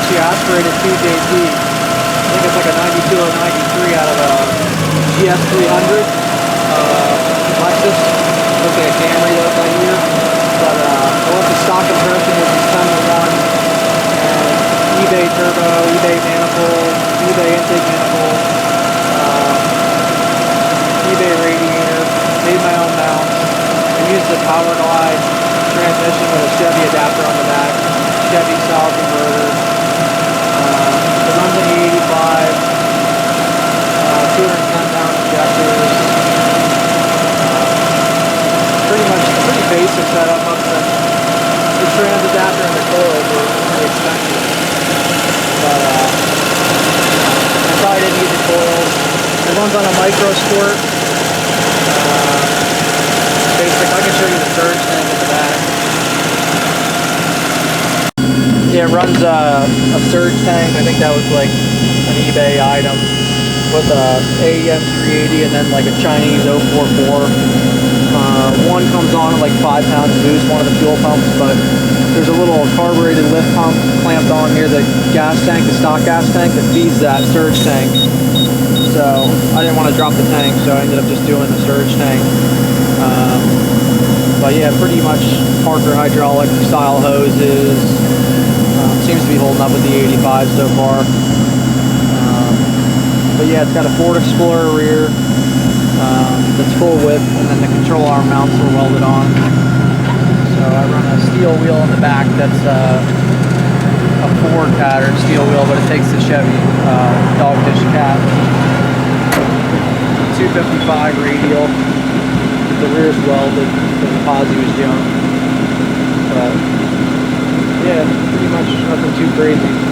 actually aspirated 2JT. I think it's like a 92 or 93 out of a GS300 Lexus. Looks like a Camry though that year. But I went to stock compression, which is 10 to 1. And eBay turbo, eBay manifold, eBay intake manifold, eBay radiator, made my own mounts. I used the Power Glide transmission with a Chevy adapter on the back, Chevy style converter. It runs on the 85, 210-pound injectors. Pretty basic setup up to the trans adapter and the coils were really expensive. But I probably didn't need the coils. It runs on a micro squirt. Basic. I can show you the surge tank in the back. Yeah, it runs a surge tank. I think that was like an eBay item with a AEM 380 and then like a Chinese 044. One comes on at like 5 pounds boost, one of the fuel pumps, but there's a little carbureted lift pump clamped on near the gas tank, the stock gas tank that feeds that surge tank. So I didn't want to drop the tank, so I ended up just doing the surge tank. But yeah, pretty much Parker hydraulic style hoses. Seems to be holding up with the 85 so far. But yeah, it's got a Ford Explorer rear that's full width, and then the control arm mounts are welded on. So I run a steel wheel in the back that's a Ford pattern steel wheel, but it takes the Chevy Dogfish Cat. 255 radial. The rear's welded because the posi was junk. But yeah, pretty much nothing too crazy.